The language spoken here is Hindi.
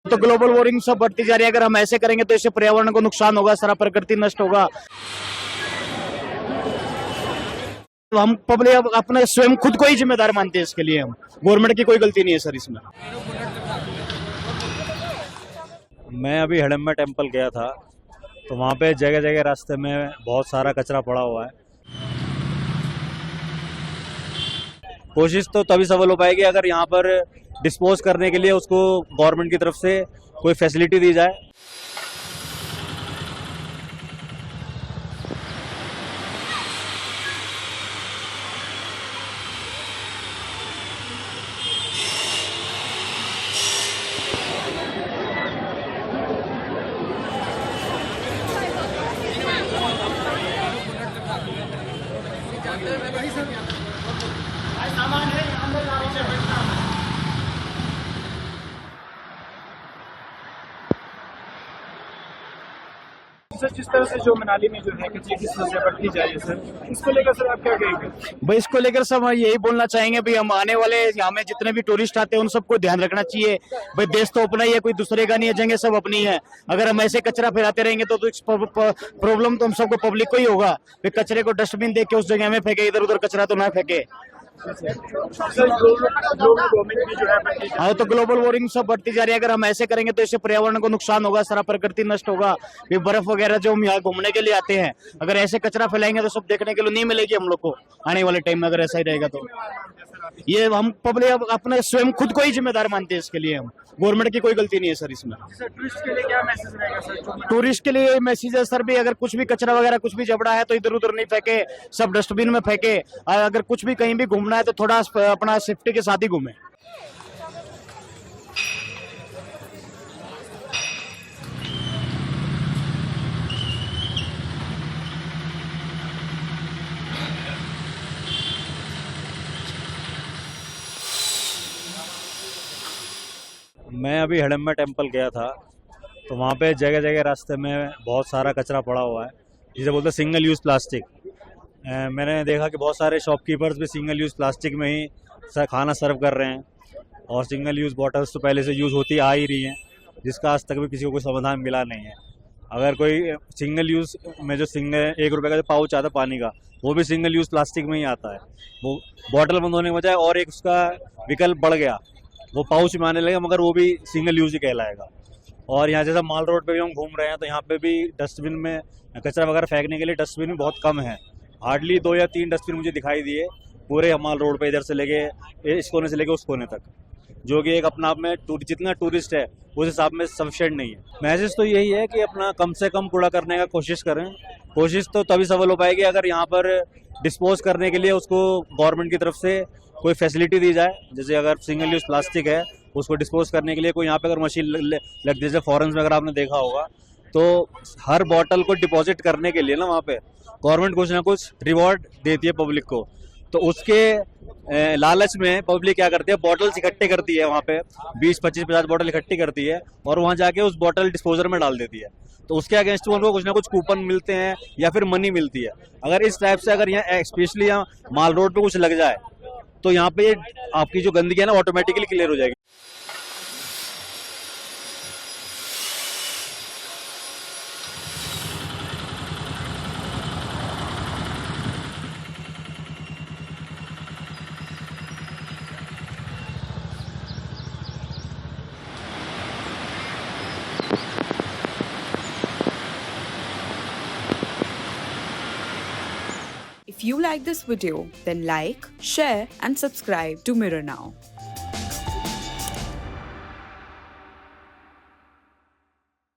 तो ग्लोबल वार्मिंग सब बढ़ती जा रही है। अगर हम ऐसे करेंगे तो इससे पर्यावरण को नुकसान होगा, सारा प्रकृति नष्ट होगा। तो हम पब्लिक अपने स्वयं खुद को ही जिम्मेदार मानते हैं इसके लिए। हम गवर्नमेंट की कोई गलती नहीं है सर इसमें। मैं अभी हडम्बा टेम्पल गया था, तो वहाँ पे जगह जगह रास्ते में बहुत सारा कचरा पड़ा हुआ है। कोशिश तो तभी सफल हो पाएगी अगर यहाँ पर डिस्पोज करने के लिए उसको गवर्नमेंट की तरफ से कोई फैसिलिटी दी जाए। सर, जिस तरह से जो मनाली में जो है कचरे की समस्या बढ़ती जा रही है सर, इसको लेकर सर आप क्या कहेंगे? भाई इसको लेकर सब यही बोलना चाहेंगे भाई, हम आने वाले यहाँ में जितने भी टूरिस्ट आते हैं उन सबको ध्यान रखना चाहिए। भाई देश तो अपना ही है, कोई दूसरे का नहीं है, जगह सब अपनी है। अगर हम ऐसे कचरा फैलाते रहेंगे तो इस प्रॉब्लम तो हम सबको पब्लिक को ही होगा। फिर कचरे को डस्टबिन देख के उस जगह में फेंके, इधर उधर कचरा तो ना फेंके। सर, ग्लोबल वार्मिंग भी जो है बढ़ती जा रही हाँ, तो ग्लोबल वार्मिंग सब बढ़ती जा रही है। अगर हम ऐसे करेंगे तो इससे पर्यावरण को नुकसान होगा, सारा प्रकृति नष्ट होगा। फिर बर्फ वगैरह जो हम यहाँ घूमने के लिए आते हैं, अगर ऐसे कचरा फैलाएंगे तो सब देखने के लिए नहीं मिलेगी हम लोग को आने वाले टाइम में। अगर ऐसा ही रहेगा तो ये हम पब्लिक अपने स्वयं खुद को ही जिम्मेदार मानते हैं इसके लिए। हम गवर्नमेंट की कोई गलती नहीं है सर इसमें। है। सर, टूरिस्ट के लिए क्या मैसेज रहेगा सर? टूरिस्ट के लिए मैसेज है सर भी, अगर कुछ भी कचरा वगैरह कुछ भी जबड़ा है तो इधर उधर नहीं फेंके, सब डस्टबिन में फेंके। अगर कुछ भी कहीं भी घूमना है तो थोड़ा अपना सेफ्टी के साथ ही घूमे। मैं अभी हडम्बा टेम्पल गया था, तो वहाँ पे जगह जगह रास्ते में बहुत सारा कचरा पड़ा हुआ है, जिसे बोलते हैं सिंगल यूज़ प्लास्टिक। मैंने देखा कि बहुत सारे शॉपकीपर्स भी सिंगल यूज़ प्लास्टिक में ही खाना सर्व कर रहे हैं, और सिंगल यूज़ बॉटल्स तो पहले से यूज़ होती आ ही रही हैं, जिसका आज तक भी किसी को कोई समाधान मिला नहीं है। अगर कोई सिंगल यूज़ में जो ₹1 का जो पाउच आता है पानी का, वो भी सिंगल यूज़ प्लास्टिक में ही आता है। वो बॉटल बंद होने के बजाय और एक उसका विकल्प बढ़ गया, वो पाउच में आने लगे, मगर वो भी सिंगल यूज ही कहलाएगा। और यहाँ जैसा माल रोड पे भी हम घूम रहे हैं, तो यहाँ पे भी डस्टबिन में कचरा वगैरह फेंकने के लिए डस्टबिन भी बहुत कम है। हार्डली 2 या 3 डस्टबिन मुझे दिखाई दिए पूरे माल रोड पे, इधर से लेके इस कोने से लेके उस कोने तक, जो कि एक अपना आप में जितना टूरिस्ट है उस हिसाब में सफिशिएंट नहीं है। मैसेज तो यही है कि अपना कम से कम कूड़ा करने का कोशिश करें। कोशिश तो तभी सफल हो पाएगी अगर यहाँ पर डिस्पोज करने के लिए उसको गवर्नमेंट की तरफ से कोई फैसिलिटी दी जाए। जैसे अगर सिंगल यूज प्लास्टिक है, उसको डिस्पोज करने के लिए कोई यहाँ पे अगर मशीन लग, जैसे फॉरेन में अगर आपने देखा होगा, तो हर बॉटल को डिपॉजिट करने के लिए ना वहाँ पे गवर्नमेंट कुछ ना कुछ रिवॉर्ड देती है पब्लिक को। तो उसके लालच में पब्लिक क्या करती है, बॉटल्स इकट्ठे करती है वहाँ पे, 20, 25, 50 बॉटल इकट्ठी करती है और वहाँ जाके उस बॉटल डिस्पोजर में डाल देती है। तो उसके अगेंस्ट उनको कुछ ना कुछ कूपन मिलते हैं या फिर मनी मिलती है। अगर इस टाइप से अगर यहाँ स्पेशली यहाँ माल रोड पे कुछ लग जाए, तो यहाँ पे आपकी जो गंदगी है ना ऑटोमेटिकली क्लियर हो जाएगी। If you like this video, then like, share and subscribe to Mirror Now.